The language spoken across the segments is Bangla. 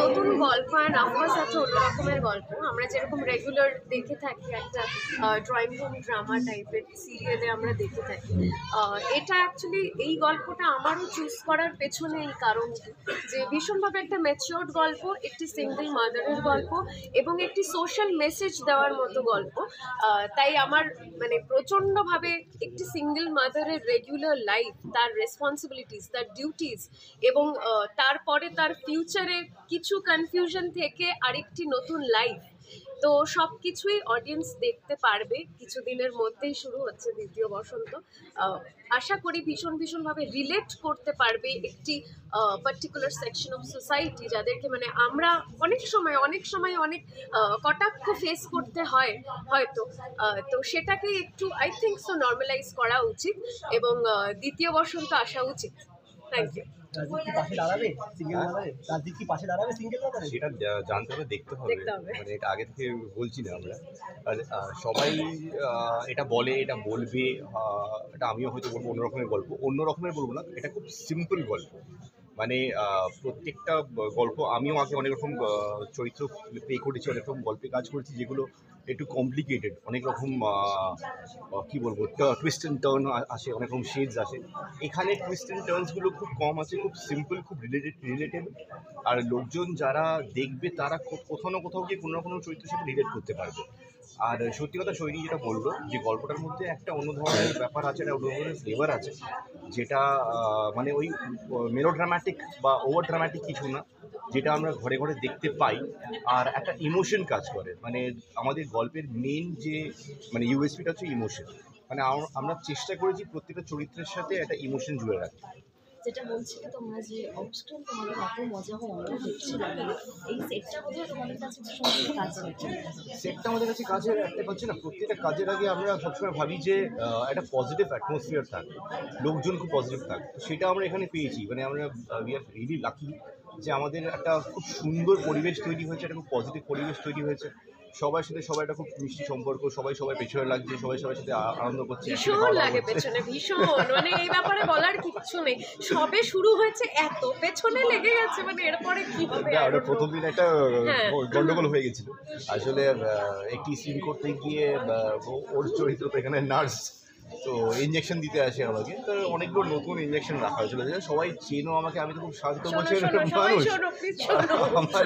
নতুন গল্প অ্যান্ড আফকোর্স একটা অন্য রকমের গল্প। আমরা যেরকম রেগুলার দেখে থাকি একটা ড্রয়িং রুম ড্রামা টাইপের সিরিয়ালে আমরা দেখে থাকি, এটা অ্যাকচুয়ালি এই গল্পটা আমারও চুজ করার পেছনে এই কারণ যে ভীষণভাবে একটা ম্যাচিওর্ড গল্প, একটি সিঙ্গেল মাদারের গল্প এবং একটি সোশ্যাল মেসেজ দেওয়ার মতো গল্প। তাই আমার মানে প্রচণ্ডভাবে একটি সিঙ্গেল মাদারের রেগুলার লাইফ, তার রেসপন্সিবিলিটিস, তার ডিউটিস এবং তারপরে তার ফিউচারে কিছু কনফিউশন থেকে আরেকটি নতুন লাইফ, তো সব কিছুই অডিয়েন্স দেখতে পারবে। কিছুদিনের মধ্যেই শুরু হচ্ছে দ্বিতীয় বসন্ত। আশা করি ভীষণভাবে রিলেট করতে পারবে একটি পার্টিকুলার সেকশন অফ সোসাইটি, যাদেরকে মানে আমরা অনেক সময় অনেক কটাক্ষ ফেস করতে হয় হয়তো, তো সেটাকে একটু আই থিঙ্ক সো নর্মালাইজ করা উচিত এবং দ্বিতীয় বসন্ত আসা উচিত। Thank you. সেটা জানতে হবে, দেখতে হবে, মানে এটা আগে থেকে বলছি না আমরা। আর সবাই এটা বলে, এটা বলবে, এটা আমিও হয়তো বলবো অন্য রকমের গল্প, অন্য রকমের বলবো না, এটা খুব সিম্পল গল্প। মানে প্রত্যেকটা গল্প আমিও আগে অনেক রকম চরিত্র প্লে করেছি, অনেক রকম গল্পে কাজ করেছি যেগুলো একটু কমপ্লিকেটেড, অনেক রকম কী বলবো টুইস্ট অ্যান্ড টার্ন আসে, অনেক রকম শেডস আসে। এখানে টুইস্ট অ্যান্ড টার্নসগুলো খুব কম আছে, খুব সিম্পল, খুব রিলেটেবল। আর লোকজন যারা দেখবে তারা কোথাও না কোথাও গিয়ে কোনো না কোনো চরিত্রের সাথে রিলেট করতে পারবে। আর সত্যি কথা সৈনী যেটা বললো যে গল্পটার মধ্যে একটা অন্য ধরনের ব্যাপার আছে, একটা অন্য ধরনের ফ্লেভার আছে, যেটা মানে ওই মেলোড্রামাটিক বা ওভার ড্রামাটিক কিছু না, যেটা আমরা ঘরে ঘরে দেখতে পাই। আর একটা ইমোশন কাজ করে, মানে আমাদের গল্পের মেন যে মানে ইউএসপিটা হচ্ছে ইমোশন। মানে আমরা চেষ্টা করেছি প্রত্যেকটা চরিত্রের সাথে একটা ইমোশন জুড়ে রাখতে। যেটা বলছিলে তোমরা যে অফস্ক্রিন তোমাদের এত মজা হয়, আমরা দেখছি এই সেটটা বোধহয় তোমাদের কাছে ভীষণ কাজ হয়েছে। সেটটা আমাদের কাছে কাজের একটা হচ্ছে না, প্রত্যেকটা কাজের আগে আমরা সবসময় ভাবি যে একটা পজিটিভ অ্যাটমসফিয়ার থাকে, লোকজন খুব পজিটিভ থাকে, সেটা আমরা এখানে পেয়েছি। মানে আমরা উই আর রিয়েলি লাকি যে আমাদের একটা খুব সুন্দর পরিবেশ তৈরি হয়েছে, একটা খুব পজিটিভ পরিবেশ তৈরি হয়েছে। সবার সাথে সবাই একটা খুব মিষ্টি সম্পর্ক, সবাই পেছনে লাগছে, সবাই সবার সাথে আনন্দ করছে, ভীষণ লাগে পেছনে, ভীষণ মানে এই ব্যাপারে বলার কিচ্ছু নেই। সবে শুরু হয়েছে এত পেছনে লেগে গেছে, মানে এরপরে কি হবে। ওটা প্রথম দিন একটা গন্ডগোল হয়ে গেছিল আসলে। একটি সিন করতে গিয়ে ওর চরিত্র তো এখানে নার্স, তো ইঞ্জেকশন দিতে আসে আমাকে, তো অনেকগুলো নতুন ইঞ্জেকশন রাখা হয়েছিল, সবাই চেনো আমাকে, আমি তো খুব শান্ত বলছি মানুষ, আমার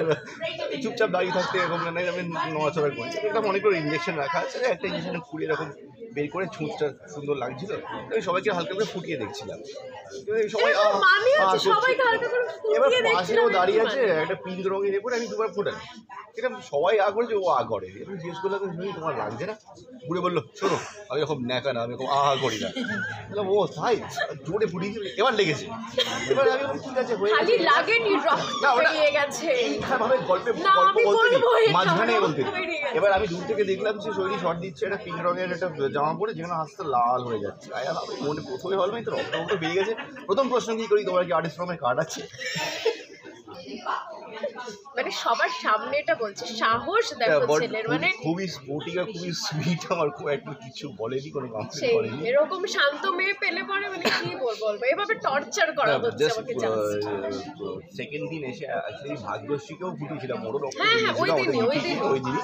চুপচাপ দাঁড়িয়ে থাকতে এরকম আমি নড়াচড়া করি, এরকম অনেকগুলো ইঞ্জেকশন রাখা আছে। একটা ইঞ্জেকশন খুলে এরকম বের করে ছুঁচটা সুন্দর লাগছিল, আমি সবাইকে হালকা করে ফুটিয়ে দেখছিলাম। সবাই এবার পাশেও দাঁড়িয়ে আছে একটা পিঙ্ক রঙের এরপরে আমি দুবার ফুটাই, এটা সবাই করেছে, ও করে। আমি জিজ্ঞেস করলাম তোমার লাগছে না? ঘুরে বললো শোনো আমি এরকম ন্যাকা না, আমি এরকম করি না। বললাম ও তাই, জোরে ফুটিয়েছি, এবার লেগেছে। এবার আমি ঠিক আছে হয়ে গেছে, এইভাবে গল্পে গল্প বলতে মাঝখানে বলতে। এবার আমি দূর থেকে দেখলাম যে শৈলী শট দিচ্ছে একটা পিঙ্ক রঙের একটা জামা পরে, যেখানে হাসতে লাল হয়ে যাচ্ছে। মনে প্রথমে হল তো রক্ত বেরিয়ে গেছে। প্রথম প্রশ্ন কি করি, তোমার কি আর্টিস্ট ফর্মের কার্ড আছে? মানে সবার সামনে এটা বলছে, সাহস দেখো ছেলের, মানে খুবই স্পোর্টিং আর খুবই সুইট। আমার খুব একটা কিছু বলেনি, কোনো কমপ্লেইন করেনি। এরকম শান্ত মেয়ে পেলে পরে মানে কি বলবো, এভাবে টর্চার করা হচ্ছে আমাকে। সেকেন্ড দিন এসে অ্যাকচুয়ালি ভাগ্যশ্রীকেও ফুটিয়েছিলাম, ওরও রক্ত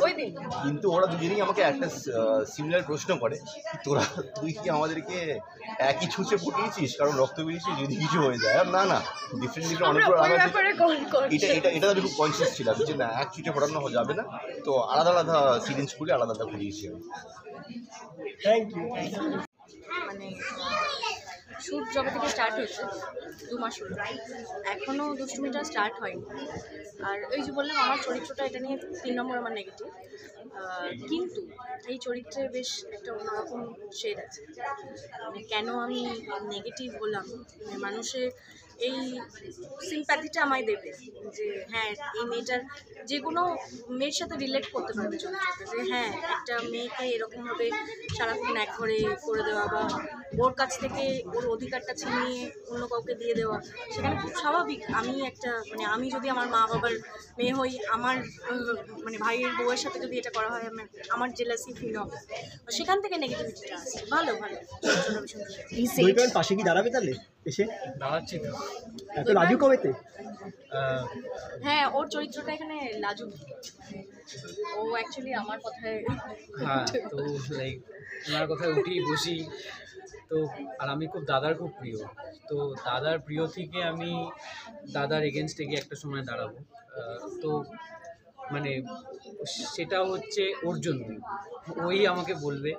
ওই দিন, কিন্তু ওরা দুজনেই আমাকে একটা সিমিলার প্রশ্ন করে, তুই কি আমাদেরকে একই ছুঁচে ফুটিয়েছিস কারণ রক্ত বেরিয়েছে যদি কিছু হয়ে যায়? না ডিফারেন্ট অনেকগুলো এটা আমি খুব কনসিয়াস ছিলাম যে না এক ছুটে ফোটানো যাবে না, তো আলাদা সিরিঞ্জ খুলে আলাদা ফুটিয়েছি আমি। Thank you. মানে শ্যুট যবে থেকে স্টার্ট হয়েছে 2 মাস হলো, এখনও দুষ্টুমিটা স্টার্ট হয়নি। আর ওই যে বললাম আমার চরিত্রটা, এটা নিয়ে 3 নম্বর আমার নেগেটিভ, কিন্তু এই চরিত্রে বেশ একটা অন্যরকম শেড আছে। মানে কেন আমি নেগেটিভ হলাম, মানে মানুষের এই সিম্প্যাথিটা আমায় দেবে যে হ্যাঁ এই মেয়েটার, যে কোনো মেয়ের সাথে রিলেট করতে পারবে চরিত্রটা, যে হ্যাঁ একটা মেয়েকে এরকমভাবে সারাক্ষণ এক ঘরে করে দেওয়া বা ওর কাছ থেকে ওর অধিকারটা ছিনিয়ে অন্য কাউকে দিয়ে দেওয়া, সেখানে খুব স্বাভাবিক। আমি যদি আমার মা বাবার মেয়ে হই, আমার মানে ভাইয়ের বউয়ের সাথে যদি এটা করা হয়, আমার জেলাসি ফিল হবে, সেখান থেকে নেগেটিভিটিটা আসে। ভালো পাশে কি দাঁড়াবে তাহলে? এসে দাঁড়াচ্ছি তো। এত লাজুক হবেতে? হ্যাঁ, ওর চরিত্রটা এখানে লাজুক। ও অ্যাকচুয়ালি আমার কথায় হ্যাঁ, তো লাইক ওনার কথায় উঠি বসি। তো আর আমি খুব দাদার খুব প্রিয়। তো দাদার প্রিয় থেকে আমি দাদার এগেনস্টে গিয়ে একটা সময় দাঁড়াবো। তো মানে সেটা হচ্ছে ওর জন্য, ওই আমাকে বলবে।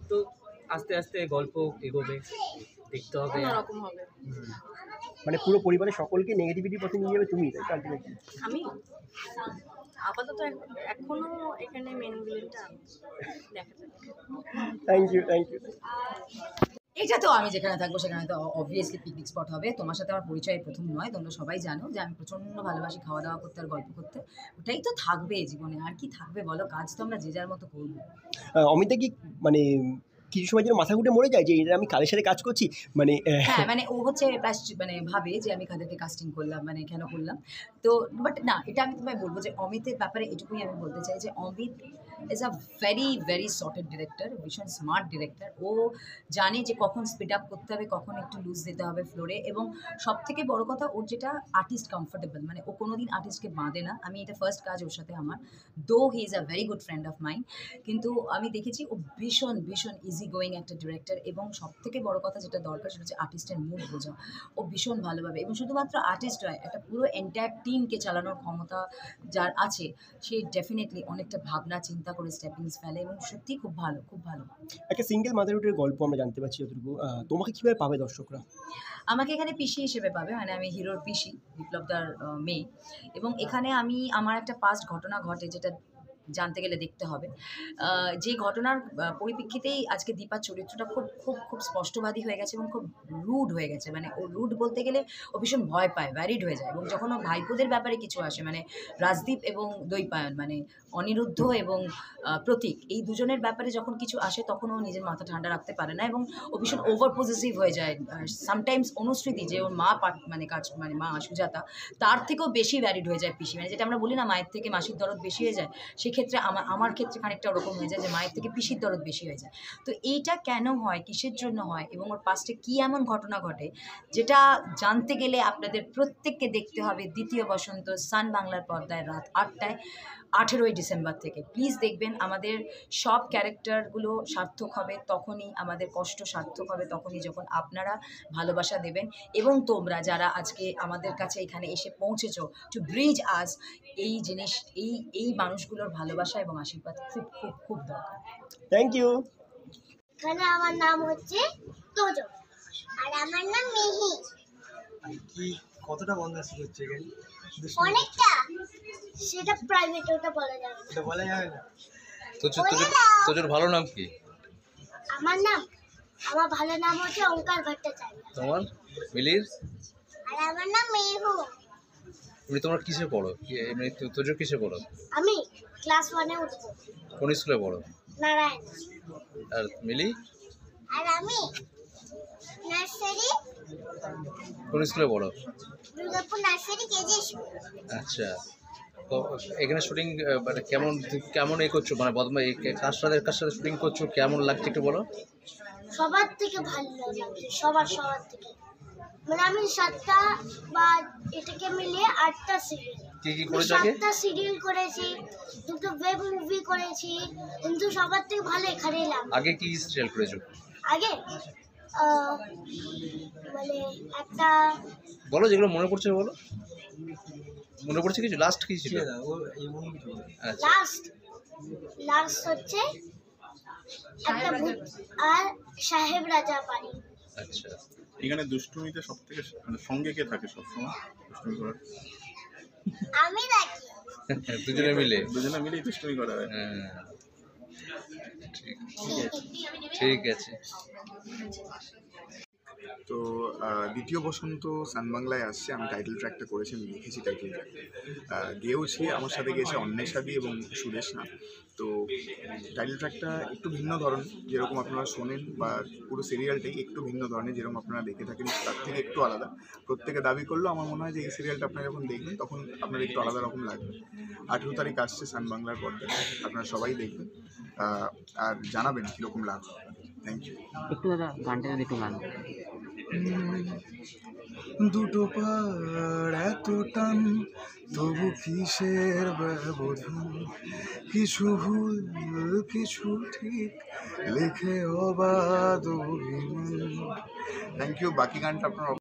তো আস্তে আস্তে গল্প এগোবে, দেখতে হবে। অন্যরকম হবে। মানে পুরো পরিবারের সকলকে নেগেটিভিটির পথে নিয়ে যাবে তুমি, তাই তো আলটিমেটলি? আমি আপাতত এখনো এখানে মেন ভিলেনটা দেখা যাবে। Thank you, thank you. এটা তো আমি যেখানে থাকবো সেখানে তো অবভিয়াসলি পিকনিক স্পট হবে। তোমার সাথে আমার পরিচয় প্রথম নয়, তোমরা সবাই জানো যে আমি প্রচণ্ড ভালোবাসি খাওয়া দাওয়া করতে আর গল্প করতে। ওটাই তো থাকবে জীবনে, আর কি থাকবে বলো? কাজ তো আমরা যে যার মতো করবো। অমিতা কি মানে কিছু সময় যেন মাথা ঘুটে মরে যায় যে এটা আমি কাদের সাথে কাজ করছি, মানে হ্যাঁ, মানে ও হচ্ছে মানে ভাবে যে আমি কাদেরকে কাস্টিং করলাম, মানে কেন করলাম। তো বাট না, এটা আমি তোমায় বলবো যে অমিতের ব্যাপারে এটুকুই আমি বলতে চাই যে Amit is a very very sorted director, ভীষণ স্মার্ট ডিরেক্টর। ও জানে যে কখন স্পিড আপ করতে হবে, কখন একটু লুজ দিতে হবে ফ্লোরে। এবং সব থেকে বড় কথা, ওর যেটা আর্টিস্ট কমফোর্টেবল, মানে ও কোনোদিন আর্টিস্টকে বাঁধে না। আমি এটা ফার্স্ট কাজ ওর সাথে আমার, দো he is a very good friend of mine, কিন্তু আমি দেখেছি ও ভীষণ ভীষণ ইজি গোয়িং একটা ডিরেক্টর। এবং সব থেকে বড় কথা যেটা দরকার সেটা হচ্ছে আর্টিস্টের মুড বোঝা। ও ভীষণ ভালোভাবে, এবং শুধুমাত্র আর্টিস্ট নয়, একটা পুরো এন্টায়ার টিমকে চালানোর ক্ষমতা যার আছে, সে ডেফিনেটলি অনেকটা ভাবনা চিন্তা করে স্টেপিংস ফেলে, এবং সত্যিই খুব ভালো, খুব ভালো। একটা সিঙ্গেল মাদারহুডের গল্প আমরা জানতে পারছি যতটুকু। তোমাকে কীভাবে পাবে দর্শকরা? আমাকে এখানে পিসি হিসেবে পাবে, মানে আমি হিরোর পিসি, বিপ্লবদার মেয়ে। এবং এখানে আমি আমার একটা পাস্ট ঘটনা ঘটে, যেটা জানতে গেলে দেখতে হবে। যে ঘটনার পরিপ্রেক্ষিতেই আজকে দীপার চরিত্রটা খুব খুব খুব স্পষ্টবাদী হয়ে গেছে এবং খুব রুড হয়ে গেছে। মানে ও রুড বলতে গেলে ও ভীষণ ভয় পায়, ভ্যারিড হয়ে যায়। এবং যখন ও ভাইপোদের ব্যাপারে কিছু আসে, মানে রাজদীপ এবং দৈপায়ন, মানে অনিরুদ্ধ এবং প্রতীক, এই দুজনের ব্যাপারে যখন কিছু আসে তখন ও নিজের মাথা ঠান্ডা রাখতে পারে না, এবং ও ভীষণ ওভার পজিটিভ হয়ে যায়। সামটাইমস অনুশ্রুতি, যে ওর মা মানে মা সুজাতা, তার থেকেও বেশি ভ্যারিড হয়ে যায় পিসি। মানে যেটা আমরা বলি না, মায়ের থেকে মাসির দরদ বেশি হয়ে যায়, সেক্ষেত্রে আমার ক্ষেত্রে খানিকটা ওরকম হয়ে যায় যে মায়ের থেকে পিসির দরদ বেশি হয়ে যায়। তো এইটা কেন হয়, কিসের জন্য হয়, এবং ওর পাস্টে কী এমন ঘটনা ঘটে, যেটা জানতে গেলে আপনাদের প্রত্যেককে দেখতে হবে দ্বিতীয় বসন্ত সান বাংলার পর্দায় রাত 8টায়, 18ই ডিসেম্বর থেকে। প্লিজ দেখবেন। আমাদের সব ক্যারেক্টারগুলো সার্থক হবে তখনই, আমাদের কষ্ট সার্থক হবে তখনই, যখন আপনারা ভালোবাসা দেবেন। এবং তোমরা যারা আজকে আমাদের কাছে এখানে এসে পৌঁছেছো টু ব্রিজ আস, এই জিনিস, এই মানুষগুলোর ভালোবাসা এবং আশীর্বাদ খুব খুব খুব দরকার। Thank you. এখানে আমার নাম হচ্ছে তোজো, আর আমার নাম মিহি। কি কতটা বদমাশি হচ্ছে এখানে? অনেকটা, সেটা প্রাইভেট, ওটা বলা যাবে না। এটা বলা যাবে না। তোর ভালো নাম কি? আমার ভালো নাম হচ্ছে ওঙ্কার ভট্টাচার্য। তোমার মিলির? আর আমার নাম মেহু। তোমরা কিসে পড়ো? তোর কিসে পড়ো? আমি ক্লাস 1-এ উঠবো। কোন স্কুলে পড়ো? নারায়ণ। আর মিলি? আর আমি নার্সারি। কোন স্কুলে পড়ো? Durgapur nursery KG school. আচ্ছা, তো এখানে শুটিং মানে কেমন করছো, মানে কার সাথে শুটিং করছো, কেমন লাগছে একটু বলো। সবার থেকে ভালো লাগছে, সবার থেকে। মানে আমি 7টা বা এটাকে মিলিয়ে 8টা সিরিয়াল, কি করেছো আগে? 7টা সিরিয়াল করেছি, 2টো ওয়েব মুভি করেছি, কিন্তু সবার থেকে ভালো এখানেই লাগছে। আগে কি সিরিয়াল করেছো? আগে মানে একটা বলো, যেগুলো মনে পড়ছে বলো। মনে পড়ছে কিছু? লাস্ট কি ছিল? আচ্ছা, লাস্ট হচ্ছে একটা ভূত আর সাহেব রাজা পারি। আচ্ছা। এখানে দুষ্টুমিতে সব থেকে মানে সঙ্গে কে থাকে সবসময় দুষ্টুমি করার? আমি থাকি। দুজনে মিলেই দুষ্টুমি করা হয়। হ্যাঁ, ঠিক আছে। তো দ্বিতীয় বসন্ত সান বাংলায় আসছে। আমি টাইটেল ট্র্যাকটা করেছি, আমি লিখেছি টাইটেল ট্র্যাক, গেয়েওছি। আমার সাথে গেয়েছে অন্বেষাদি এবং সুরেশ না। তো টাইটেল ট্র্যাকটা একটু ভিন্ন ধরন, যেরকম আপনারা শোনেন, বা পুরো সিরিয়ালটাই একটু ভিন্ন ধরনের, যেরকম আপনারা দেখে থাকেন তার থেকে একটু আলাদা। প্রত্যেকে দাবি করলেও আমার মনে হয় যে এই সিরিয়ালটা আপনারা যখন দেখবেন তখন আপনার একটু আলাদা রকম লাগবে। 18 তারিখ আসছে সান বাংলার পর্দায়, আপনারা সবাই দেখবেন আর জানাবেন কীরকম লাগবে। Thank you. একটু দাদা গানটা যদি একটু গান দুটো পার এত টান, তবু কিসের ব্যবধান, কিছু ভুল কিছু ঠিক, লেখে অবাধ অভিমান। Thank you. বাকি গানটা আপনারা